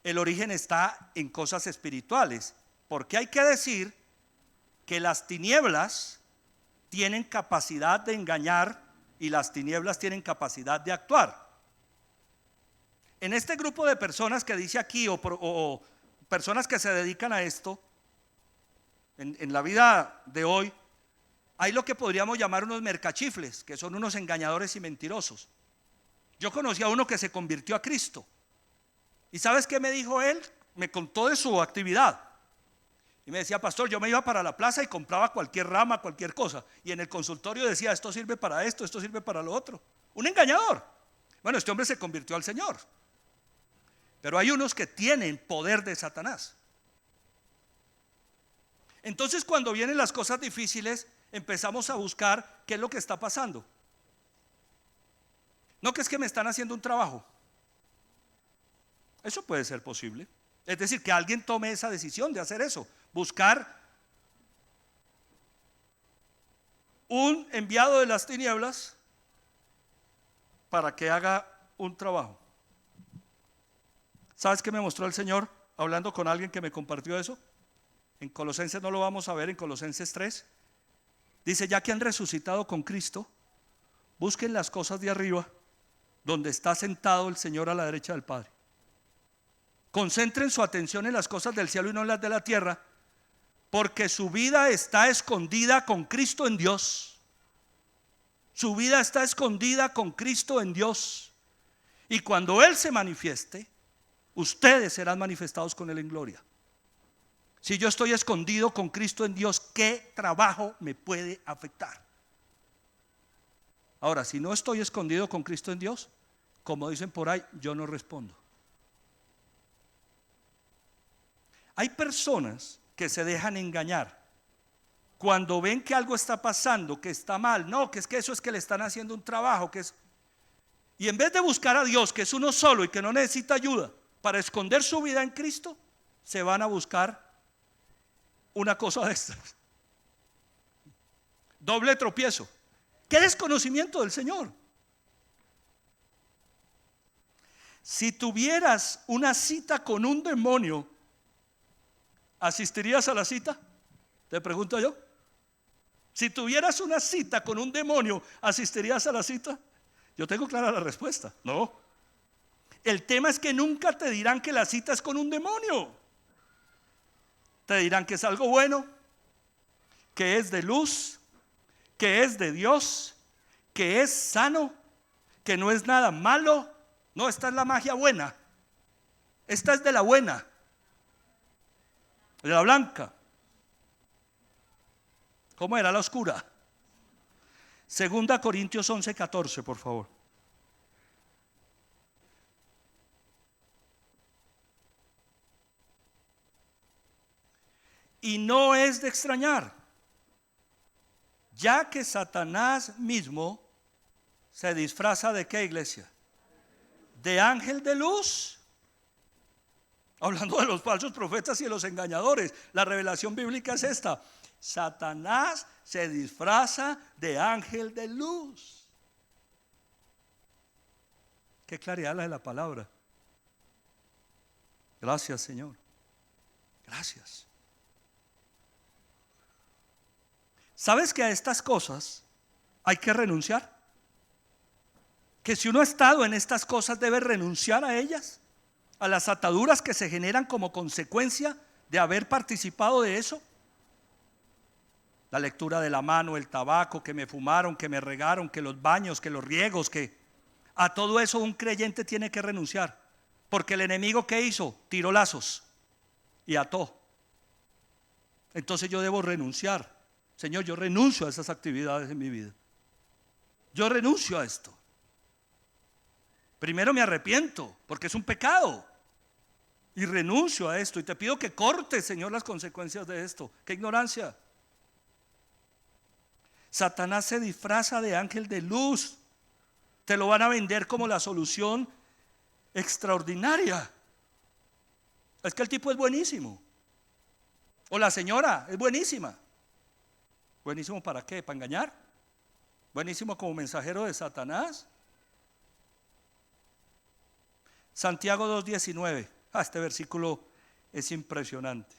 el origen está en cosas espirituales, porque hay que decir que las tinieblas tienen capacidad de engañar y las tinieblas tienen capacidad de actuar. En este grupo de personas que dice aquí, o personas que se dedican a esto, en la vida de hoy, hay lo que podríamos llamar unos mercachifles, que son unos engañadores y mentirosos. Yo conocí a uno que se convirtió a Cristo. ¿Y sabes qué me dijo él? Me contó de su actividad. Y me decía: pastor, yo me iba para la plaza y compraba cualquier rama, cualquier cosa. Y en el consultorio decía: esto sirve para esto, esto sirve para lo otro. Un engañador. Bueno, este hombre se convirtió al Señor. Pero hay unos que tienen poder de Satanás. Entonces, cuando vienen las cosas difíciles, empezamos a buscar qué es lo que está pasando. No, que es que me están haciendo un trabajo. Eso puede ser posible. Es decir, que alguien tome esa decisión de hacer eso, buscar un enviado de las tinieblas para que haga un trabajo. ¿Sabes qué me mostró el Señor hablando con alguien que me compartió eso? En Colosenses, no lo vamos a ver, en Colosenses 3 dice: ya que han resucitado con Cristo, busquen las cosas de arriba, donde está sentado el Señor a la derecha del Padre. Concentren su atención en las cosas del cielo y no en las de la tierra, porque su vida está escondida con Cristo en Dios. Su vida está escondida con Cristo en Dios. Y cuando Él se manifieste, ustedes serán manifestados con Él en gloria. Si yo estoy escondido con Cristo en Dios, ¿qué trabajo me puede afectar? Ahora, si no estoy escondido con Cristo en Dios, como dicen por ahí, yo no respondo. Hay personas que se dejan engañar cuando ven que algo está pasando, que está mal. No, que es que eso es que le están haciendo un trabajo, que es... Y en vez de buscar a Dios, que es uno solo y que no necesita ayuda para esconder su vida en Cristo, se van a buscar una cosa de estas. Doble tropiezo. ¿Qué desconocimiento del Señor? Si tuvieras una cita con un demonio, ¿asistirías a la cita? Te pregunto yo. Si tuvieras una cita con un demonio, ¿asistirías a la cita? Yo tengo clara la respuesta. No. El tema es que nunca te dirán que la cita es con un demonio. Te dirán que es algo bueno, que es de luz, que es de Dios, que es sano, que no es nada malo. No, esta es la magia buena. Esta es de la buena, de la blanca. ¿Cómo era la oscura? 2 Corintios 11:14, por favor. Y no es de extrañar, ya que Satanás mismo se disfraza de ¿qué, iglesia? De ángel de luz. Hablando de los falsos profetas y de los engañadores, la revelación bíblica es esta: Satanás se disfraza de ángel de luz. Qué claridad la de la palabra. Gracias, Señor. Gracias. ¿Sabes que a estas cosas hay que renunciar? Que si uno ha estado en estas cosas debe renunciar a ellas, a las ataduras que se generan como consecuencia de haber participado de eso. La lectura de la mano, el tabaco, que me fumaron, que me regaron, que los baños, que los riegos, que a todo eso un creyente tiene que renunciar. Porque el enemigo, ¿qué hizo? Tiró lazos y ató. Entonces yo debo renunciar. Señor, yo renuncio a esas actividades en mi vida. Yo renuncio a esto. Primero me arrepiento porque es un pecado y renuncio a esto y te pido que cortes, Señor, las consecuencias de esto. ¡Qué ignorancia! Satanás se disfraza de ángel de luz. Te lo van a vender como la solución extraordinaria. Es que el tipo es buenísimo. O la señora es buenísima. ¿Buenísimo para qué? ¿Para engañar? ¿Buenísimo como mensajero de Satanás? Santiago 2:19. Este versículo es impresionante.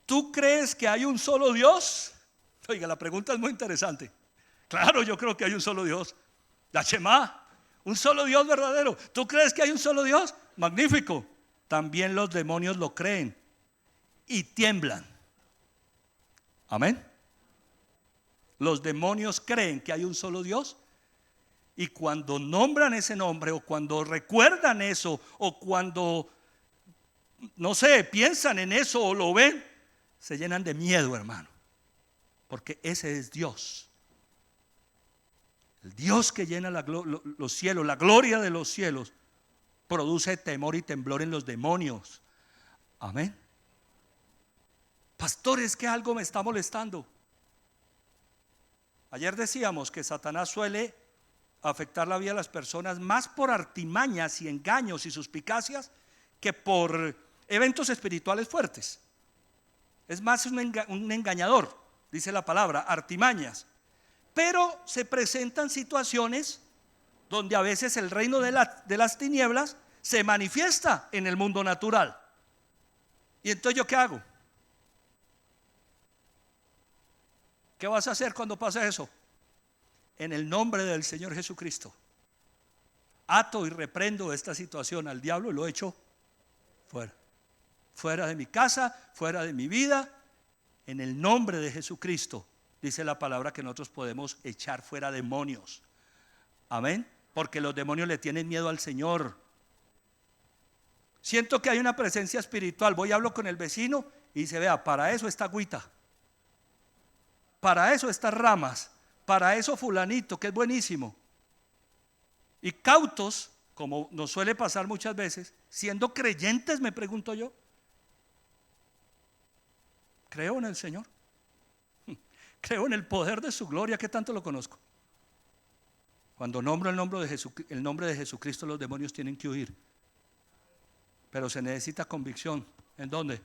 ¿Tú crees que hay un solo Dios? Oiga, la pregunta es muy interesante. Claro, yo creo que hay un solo Dios. La Shema, un solo Dios verdadero. ¿Tú crees que hay un solo Dios? Magnífico. También los demonios lo creen y tiemblan. Amén. Los demonios creen que hay un solo Dios y cuando nombran ese nombre o cuando recuerdan eso o cuando, no sé, piensan en eso o lo ven, se llenan de miedo, hermano, porque ese es Dios. El Dios que llena los cielos, la gloria de los cielos, produce temor y temblor en los demonios. Amén. Pastores, que algo me está molestando. Ayer decíamos que Satanás suele afectar la vida de las personas más por artimañas y engaños y suspicacias que por eventos espirituales fuertes. Es más un engañador, dice la palabra, artimañas. Pero se presentan situaciones donde a veces el reino de las tinieblas se manifiesta en el mundo natural. ¿Y entonces yo qué hago? ¿Qué vas a hacer cuando pase eso? En el nombre del Señor Jesucristo, ato y reprendo esta situación al diablo y lo echo fuera. Fuera de mi casa, fuera de mi vida. En el nombre de Jesucristo, dice la palabra que nosotros podemos echar fuera demonios. Amén. Porque los demonios le tienen miedo al Señor. Siento que hay una presencia espiritual. Voy y hablo con el vecino y dice, vea, para eso está agüita, para eso estas ramas, para eso fulanito, que es buenísimo. Y cautos, como nos suele pasar muchas veces, siendo creyentes, me pregunto yo, creo en el Señor, creo en el poder de su gloria, que tanto lo conozco. Cuando nombro el nombre de Jesucristo, los demonios tienen que huir. Pero se necesita convicción. ¿En dónde?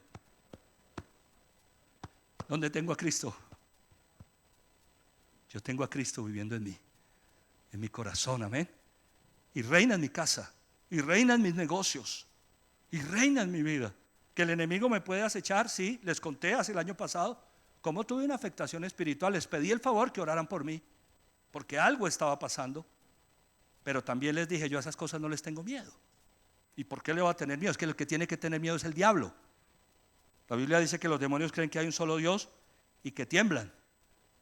¿Dónde tengo a Cristo? Yo tengo a Cristo viviendo en mí, en mi corazón, amén. Y reina en mi casa, y reina en mis negocios, y reina en mi vida. Que el enemigo me puede acechar, sí. Les conté hace el año pasado cómo tuve una afectación espiritual. Les pedí el favor que oraran por mí, porque algo estaba pasando. Pero también les dije, yo a esas cosas no les tengo miedo. ¿Y por qué le voy a tener miedo? Es que el que tiene que tener miedo es el diablo. La Biblia dice que los demonios creen que hay un solo Dios y que tiemblan.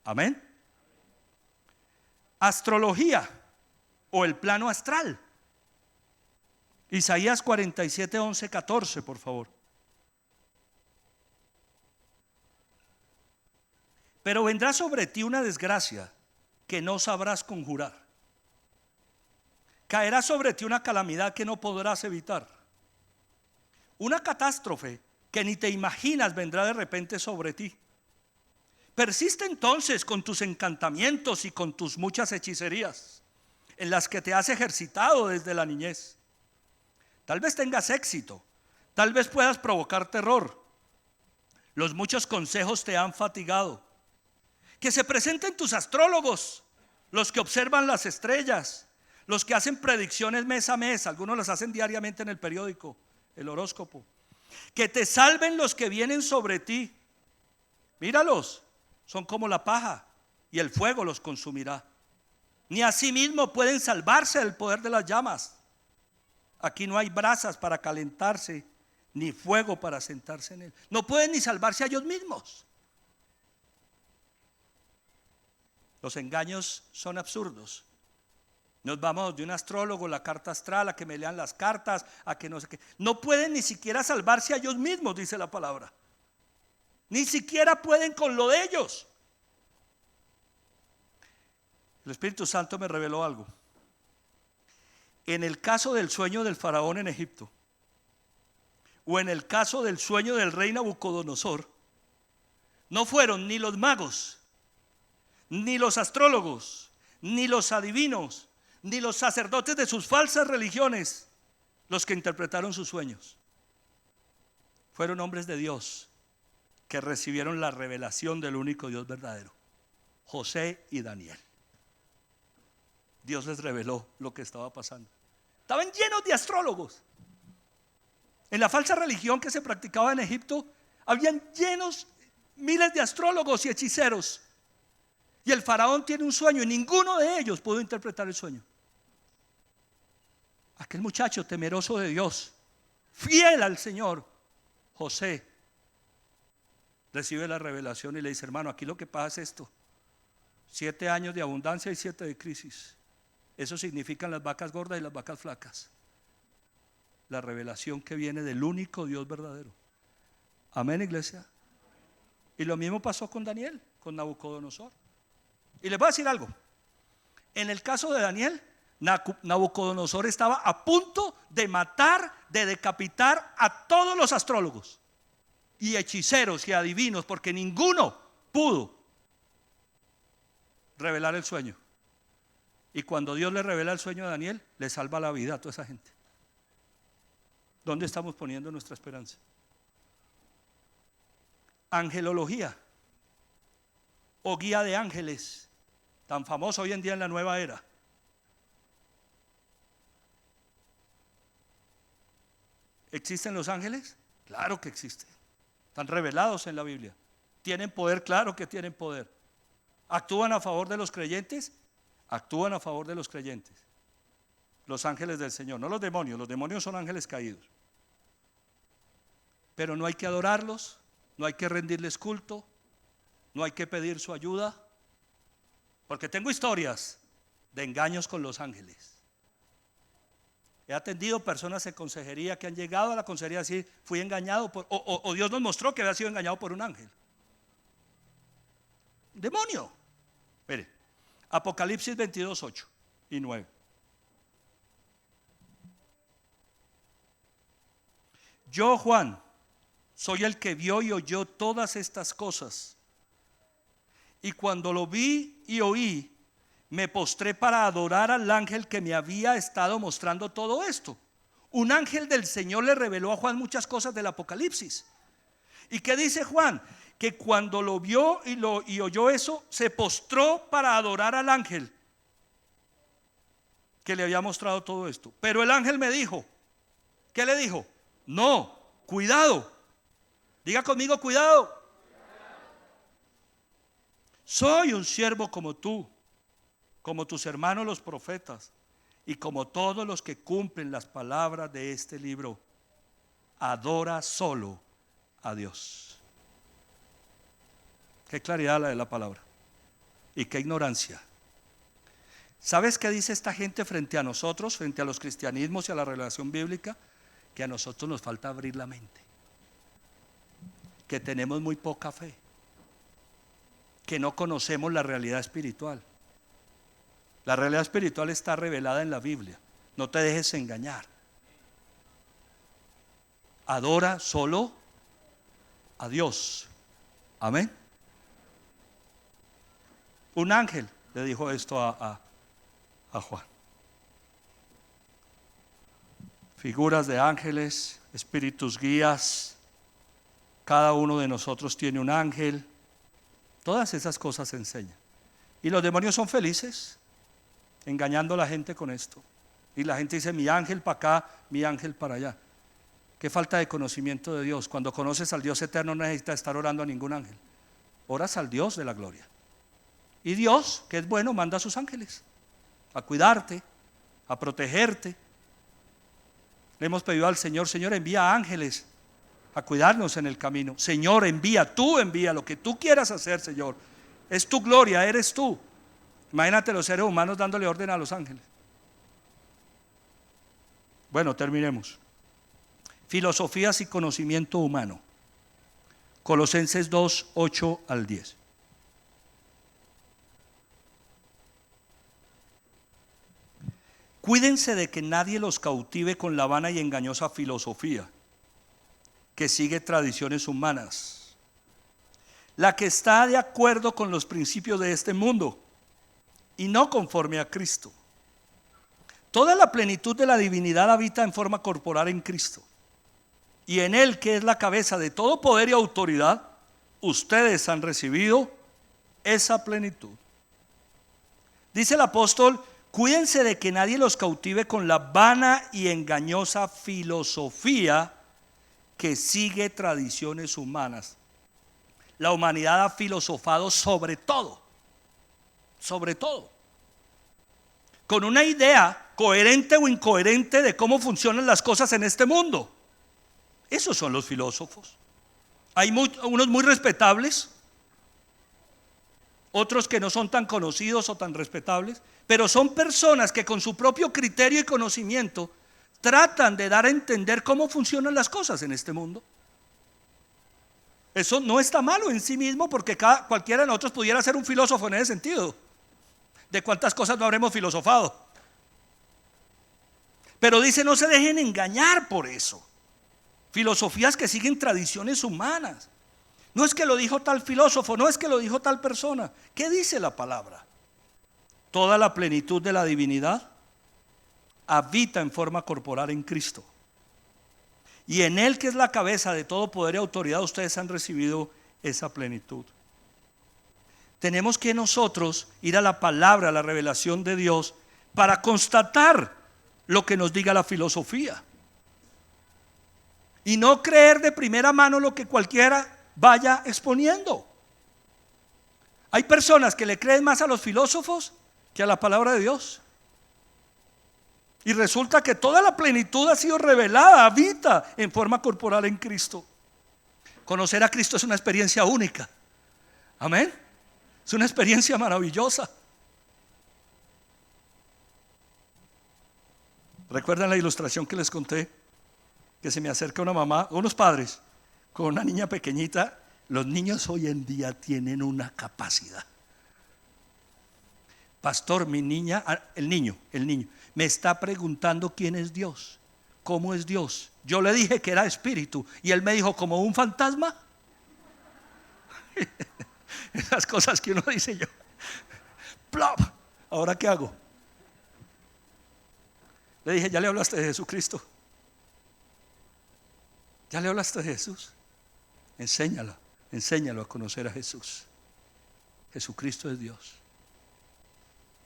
Amén. Astrología o el plano astral. Isaías 47, 11, 14, por favor. Pero vendrá sobre ti una desgracia que no sabrás conjurar. Caerá sobre ti una calamidad que no podrás evitar. Una catástrofe que ni te imaginas vendrá de repente sobre ti. Persiste entonces con tus encantamientos y con tus muchas hechicerías, en las que te has ejercitado desde la niñez. Tal vez tengas éxito, tal vez puedas provocar terror. Los muchos consejos te han fatigado. Que se presenten tus astrólogos, los que observan las estrellas, los que hacen predicciones mes a mes. Algunos las hacen diariamente en el periódico, el horóscopo. Que te salven los que vienen sobre ti. Míralos, son como la paja, y el fuego los consumirá. Ni asimismo pueden salvarse del poder de las llamas. Aquí no hay brasas para calentarse, ni fuego para sentarse en él. No pueden ni salvarse a ellos mismos. Los engaños son absurdos. Nos vamos de un astrólogo, la carta astral, a que me lean las cartas, a que no sé qué. No pueden ni siquiera salvarse a ellos mismos, dice la palabra. Ni siquiera pueden con lo de ellos. El Espíritu Santo me reveló algo. En el caso del sueño del faraón en Egipto, o en el caso del sueño del rey Nabucodonosor, no fueron ni los magos, ni los astrólogos, ni los adivinos, ni los sacerdotes de sus falsas religiones los que interpretaron sus sueños. Fueron hombres de Dios que recibieron la revelación del único Dios verdadero, José y Daniel. Dios les reveló lo que estaba pasando. Estaban llenos de astrólogos. En la falsa religión que se practicaba en Egipto, habían llenos miles de astrólogos y hechiceros. Y el faraón tiene un sueño y ninguno de ellos pudo interpretar el sueño. Aquel muchacho temeroso de Dios, fiel al Señor, José, recibe la revelación y le dice: hermano, aquí lo que pasa es esto: 7 años de abundancia y 7 de crisis. Eso significan las vacas gordas y las vacas flacas. La revelación que viene del único Dios verdadero. Amén, iglesia. Y lo mismo pasó con Daniel, con Nabucodonosor. Y les voy a decir algo. En el caso de Daniel, Nabucodonosor estaba a punto de matar, de decapitar a todos los astrólogos y hechiceros y adivinos, porque ninguno pudo revelar el sueño. Y cuando Dios le revela el sueño a Daniel, le salva la vida a toda esa gente. ¿Dónde estamos poniendo nuestra esperanza? Angelología o guía de ángeles, tan famosa hoy en día en la nueva era. ¿Existen los ángeles? Claro que existen. Están revelados en la Biblia. ¿Tienen poder? Claro que tienen poder. ¿Actúan a favor de los creyentes? Actúan a favor de los creyentes. Los ángeles del Señor, no los demonios. Los demonios son ángeles caídos. Pero no hay que adorarlos, no hay que rendirles culto, no hay que pedir su ayuda, porque tengo historias de engaños con los ángeles. He atendido personas en consejería que han llegado a la consejería a decir, fui engañado o Dios nos mostró que había sido engañado por un ángel. Demonio. Mire, Apocalipsis 22, 8 y 9. Yo, Juan, soy el que vio y oyó todas estas cosas. Y cuando lo vi y oí, me postré para adorar al ángel que me había estado mostrando todo esto. Un ángel del Señor le reveló a Juan muchas cosas del Apocalipsis. ¿Y qué dice Juan? Que cuando lo vio y oyó eso, se postró para adorar al ángel que le había mostrado todo esto. Pero el ángel me dijo, ¿qué le dijo? No, cuidado. Diga conmigo, cuidado. Soy un siervo como tú, como tus hermanos los profetas y como todos los que cumplen las palabras de este libro. Adora solo a Dios. Qué claridad la de la palabra y qué ignorancia. ¿Sabes qué dice esta gente frente a nosotros, frente a los cristianismos y a la revelación bíblica? Que a nosotros nos falta abrir la mente, que tenemos muy poca fe, que no conocemos la realidad espiritual. La realidad espiritual está revelada en la Biblia. No te dejes engañar. Adora solo a Dios. Amén. Un ángel le dijo esto a Juan. Figuras de ángeles, espíritus guías. Cada uno de nosotros tiene un ángel. Todas esas cosas se enseñan. Y los demonios son felices engañando a la gente con esto. Y la gente dice, mi ángel para acá, mi ángel para allá. Qué falta de conocimiento de Dios. Cuando conoces al Dios eterno no necesitas estar orando a ningún ángel. Oras al Dios de la gloria. Y Dios, que es bueno, manda a sus ángeles a cuidarte, a protegerte. Le hemos pedido al Señor, Señor, envía ángeles a cuidarnos en el camino. Señor, tú envía lo que tú quieras hacer, Señor. Es tu gloria, eres tú. Imagínate los seres humanos dándole orden a los ángeles. Bueno, terminemos. Filosofías y conocimiento humano. Colosenses 2, 8 al 10. Cuídense de que nadie los cautive con la vana y engañosa filosofía que sigue tradiciones humanas, la que está de acuerdo con los principios de este mundo y no conforme a Cristo. Toda la plenitud de la divinidad habita en forma corporal en Cristo, y en Él, que es la cabeza de todo poder y autoridad, ustedes han recibido esa plenitud. Dice el apóstol, cuídense de que nadie los cautive con la vana y engañosa filosofía que sigue tradiciones humanas. La humanidad ha filosofado sobre todo, con una idea coherente o incoherente de cómo funcionan las cosas en este mundo. Esos son los filósofos. Hay unos muy respetables, otros que no son tan conocidos o tan respetables, pero son personas que con su propio criterio y conocimiento tratan de dar a entender cómo funcionan las cosas en este mundo. Eso no está malo en sí mismo, porque cualquiera de nosotros pudiera ser un filósofo en ese sentido. ¿De cuántas cosas no habremos filosofado? Pero dice, no se dejen engañar por eso. Filosofías que siguen tradiciones humanas. No es que lo dijo tal filósofo, no es que lo dijo tal persona. ¿Qué dice la palabra? Toda la plenitud de la divinidad habita en forma corporal en Cristo. Y en Él, que es la cabeza de todo poder y autoridad, ustedes han recibido esa plenitud. Tenemos que nosotros ir a la palabra, a la revelación de Dios, para constatar lo que nos diga la filosofía. Y no creer de primera mano lo que cualquiera vaya exponiendo. Hay personas que le creen más a los filósofos que a la palabra de Dios. Y resulta que toda la plenitud ha sido revelada, habita en forma corporal en Cristo. Conocer a Cristo es una experiencia única. Amén. Es una experiencia maravillosa. ¿Recuerdan la ilustración que les conté? Que se me acerca una mamá, unos padres, con una niña pequeñita. Los niños hoy en día tienen una capacidad. Pastor, mi niña, el niño, me está preguntando quién es Dios, cómo es Dios. Yo le dije que era espíritu y él me dijo, ¿como un fantasma? Esas cosas que uno dice yo. ¡Plop! ¿Ahora qué hago? Le dije, ¿ya le hablaste de Jesucristo? ¿Ya le hablaste de Jesús? Enséñalo a conocer a Jesús. Jesucristo es Dios.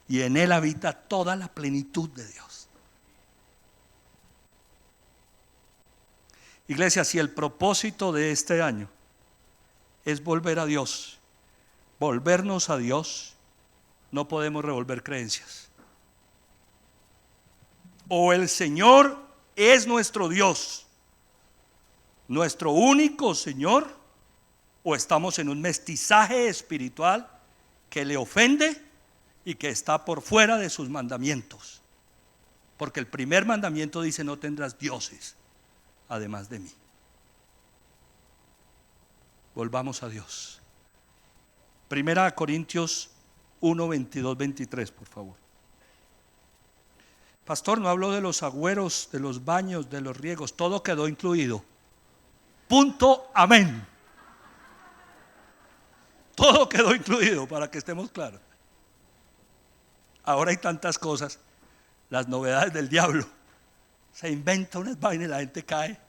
Y en Él habita toda la plenitud de Dios. Iglesia, si el propósito de este año es volver a Dios, volvernos a Dios, no podemos revolver creencias. O el Señor es nuestro Dios, nuestro único Señor, o estamos en un mestizaje espiritual que le ofende y que está por fuera de sus mandamientos. Porque el primer mandamiento dice: no tendrás dioses además de mí. Volvamos a Dios. Primera Corintios 1, 22, 23, por favor. Pastor, no habló de los agüeros, de los baños, de los riegos. Todo quedó incluido. Punto, amén. Todo quedó incluido, para que estemos claros. Ahora hay tantas cosas, las novedades del diablo. Se inventa unas vainas y la gente cae.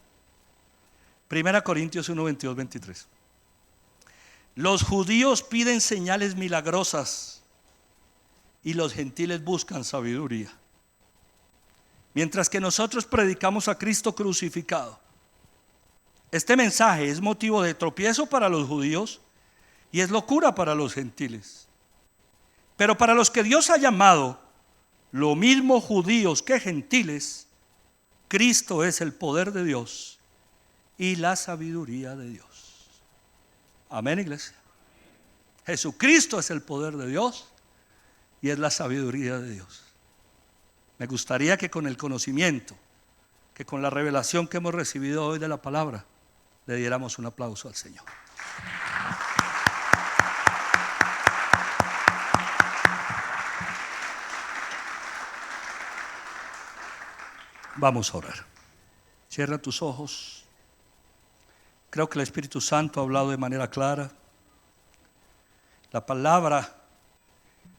Primera Corintios 1, 22, 23. Los judíos piden señales milagrosas y los gentiles buscan sabiduría. Mientras que nosotros predicamos a Cristo crucificado. Este mensaje es motivo de tropiezo para los judíos y es locura para los gentiles. Pero para los que Dios ha llamado, lo mismo judíos que gentiles, Cristo es el poder de Dios y la sabiduría de Dios. Amén, iglesia. Jesucristo es el poder de Dios y es la sabiduría de Dios. Me gustaría que con el conocimiento, que con la revelación que hemos recibido hoy de la palabra, le diéramos un aplauso al Señor. Vamos a orar. Cierra tus ojos. Creo que el Espíritu Santo ha hablado de manera clara. La palabra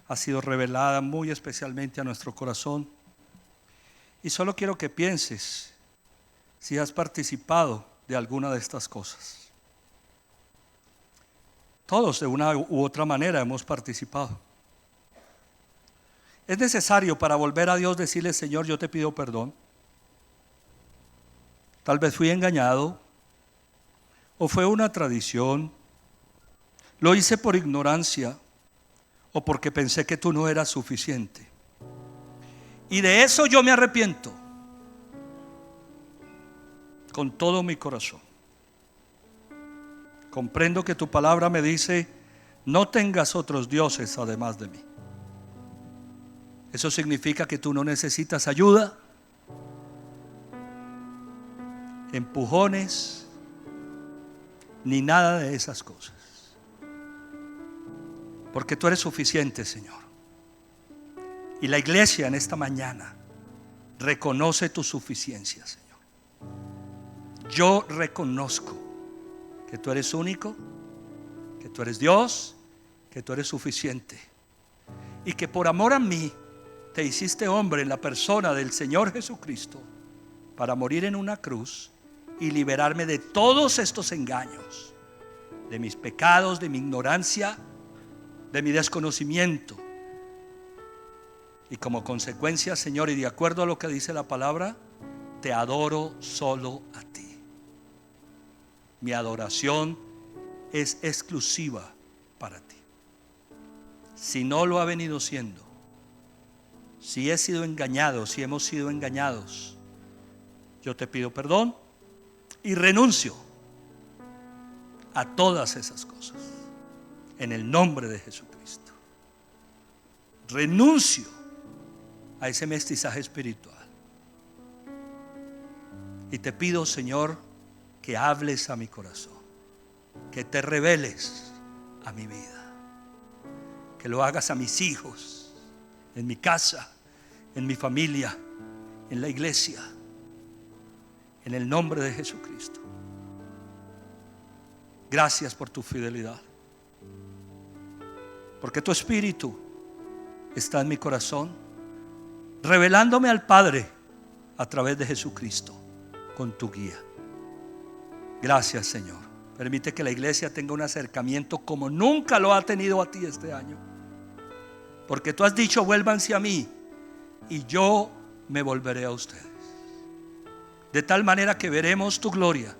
ha sido revelada muy especialmente a nuestro corazón. Y solo quiero que pienses si has participado de alguna de estas cosas. Todos de una u otra manera hemos participado. Es necesario para volver a Dios decirle: Señor, yo te pido perdón. Tal vez fui engañado, o fue una tradición, lo hice por ignorancia, o porque pensé que tú no eras suficiente. Y de eso yo me arrepiento con todo mi corazón. Comprendo que tu palabra me dice: no tengas otros dioses además de mí. Eso significa que tú no necesitas ayuda, empujones, ni nada de esas cosas. Porque tú eres suficiente, Señor. Y la iglesia en esta mañana reconoce tu suficiencia, Señor. Yo reconozco que tú eres único, que tú eres Dios, que tú eres suficiente. Y que por amor a mí te hiciste hombre en la persona del Señor Jesucristo para morir en una cruz y liberarme de todos estos engaños, de mis pecados, de mi ignorancia, de mi desconocimiento. Y como consecuencia, Señor, y de acuerdo a lo que dice la palabra, te adoro solo a ti. Mi adoración es exclusiva para ti. Si no lo ha venido siendo, si he sido engañado, si hemos sido engañados, yo te pido perdón y renuncio a todas esas cosas en el nombre de Jesucristo. Renuncio a ese mestizaje espiritual Y te pido, Señor, que hables a mi corazón, que te reveles a mi vida, que lo hagas a mis hijos, en mi casa, en mi familia, en la iglesia, en el nombre de Jesucristo. Gracias por tu fidelidad, porque tu Espíritu está en mi corazón, revelándome al Padre a través de Jesucristo con tu guía. Gracias, Señor. Permite que la iglesia tenga un acercamiento como nunca lo ha tenido a ti este año, porque tú has dicho: vuélvanse a mí y yo me volveré a ustedes. De tal manera que veremos tu gloria,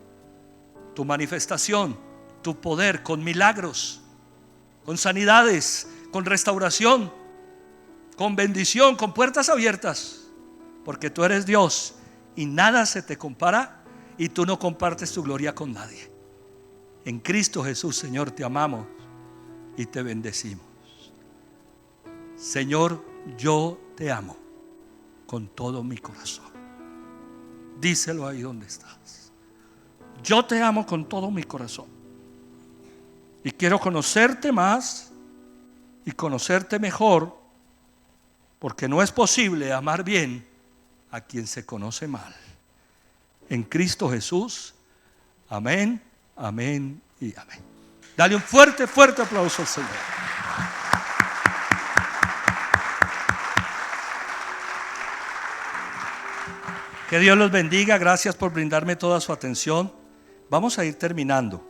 tu manifestación, tu poder, con milagros, con sanidades, con restauración, con bendición, con puertas abiertas, porque tú eres Dios y nada se te compara, y tú no compartes tu gloria con nadie. En Cristo Jesús, Señor, te amamos y te bendecimos. Señor, yo te amo con todo mi corazón. Díselo ahí donde estás. Yo te amo con todo mi corazón y quiero conocerte más y conocerte mejor, porque no es posible amar bien a quien se conoce mal. En Cristo Jesús. Amén, amén y amén. Dale un fuerte, fuerte aplauso al Señor. Que Dios los bendiga. Gracias por brindarme toda su atención. Vamos a ir terminando,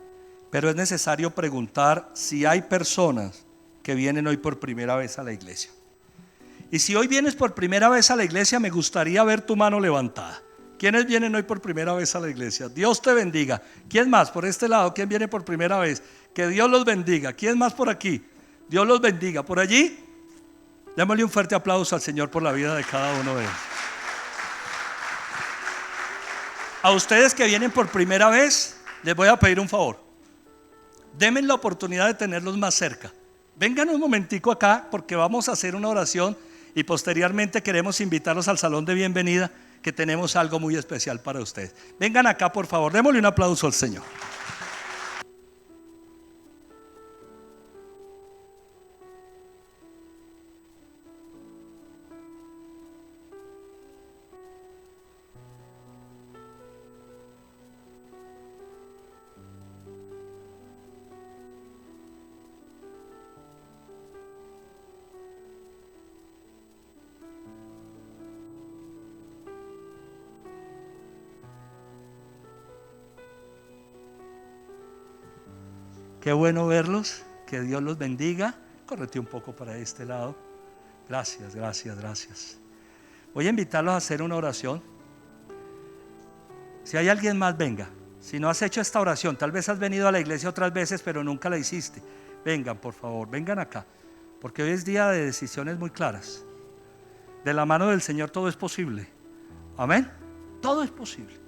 pero es necesario preguntar si hay personas que vienen hoy por primera vez a la iglesia. Y si hoy vienes por primera vez a la iglesia, me gustaría ver tu mano levantada. ¿Quiénes vienen hoy por primera vez a la iglesia? Dios te bendiga. ¿Quién más por este lado? ¿Quién viene por primera vez? Que Dios los bendiga. ¿Quién más por aquí? Dios los bendiga. ¿Por allí? Démosle un fuerte aplauso al Señor por la vida de cada uno de ellos. A ustedes que vienen por primera vez, les voy a pedir un favor. Denme la oportunidad de tenerlos más cerca. Vengan un momentico acá, porque vamos a hacer una oración y posteriormente queremos invitarlos al salón de bienvenida, que tenemos algo muy especial para ustedes. Vengan acá, por favor. Démosle un aplauso al Señor. Qué bueno verlos, que Dios los bendiga. Córrete un poco para este lado. Gracias, gracias, gracias. Voy a invitarlos a hacer una oración. Si hay alguien más, venga. Si no has hecho esta oración, tal vez has venido a la iglesia otras veces, pero nunca la hiciste. Vengan, por favor, vengan acá, porque hoy es día de decisiones muy claras. De la mano del Señor todo es posible. Amén. Todo es posible.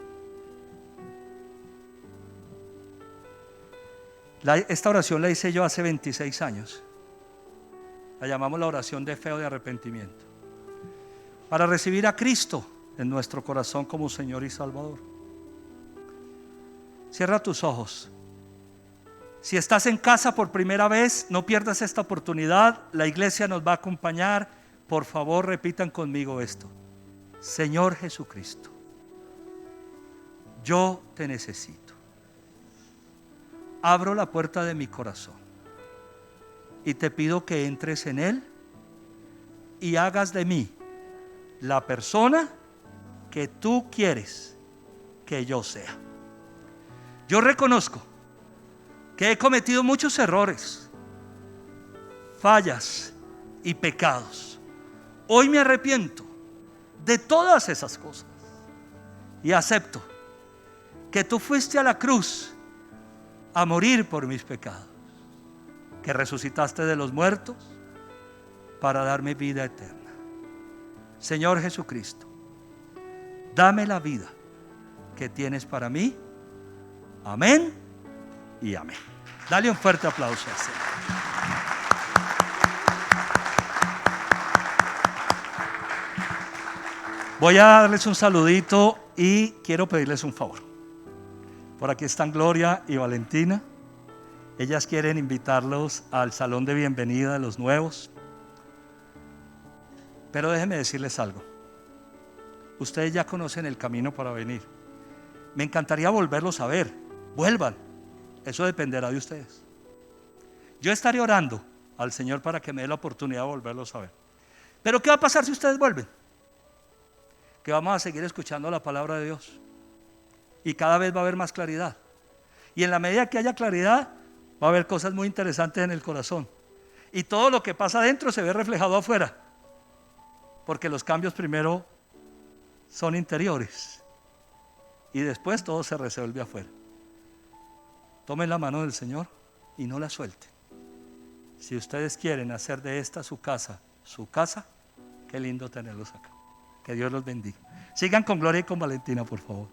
Esta oración la hice yo hace 26 años. La llamamos la oración de fe o de arrepentimiento, para recibir a Cristo en nuestro corazón como Señor y Salvador. Cierra tus ojos. Si estás en casa por primera vez, no pierdas esta oportunidad. La iglesia nos va a acompañar. Por favor, repitan conmigo esto: Señor Jesucristo, yo te necesito. Abro la puerta de mi corazón y te pido que entres en él y hagas de mí la persona que tú quieres que yo sea. Yo reconozco que he cometido muchos errores, fallas y pecados. Hoy me arrepiento de todas esas cosas y acepto que tú fuiste a la cruz a morir por mis pecados, que resucitaste de los muertos para darme vida eterna. Señor Jesucristo, dame la vida que tienes para mí. Amén y amén. Dale un fuerte aplauso al Señor. Voy a darles un saludito Y quiero pedirles un favor. Por aquí están Gloria y Valentina. Ellas quieren invitarlos al salón de bienvenida de los nuevos. Pero déjenme decirles algo. Ustedes ya conocen el camino para venir. Me encantaría volverlos a ver. Vuelvan. Eso dependerá de ustedes. Yo estaré orando al Señor para que me dé la oportunidad de volverlos a ver. Pero ¿qué va a pasar si ustedes vuelven? Que vamos a seguir escuchando la palabra de Dios. Y cada vez va a haber más claridad. Y en la medida que haya claridad, va a haber cosas muy interesantes en el corazón. Y todo lo que pasa adentro se ve reflejado afuera. Porque los cambios primero son interiores. Y después todo se resuelve afuera. Tomen la mano del Señor y no la suelten. Si ustedes quieren hacer de esta su casa, qué lindo tenerlos acá. Que Dios los bendiga. Sigan con Gloria y con Valentina, por favor.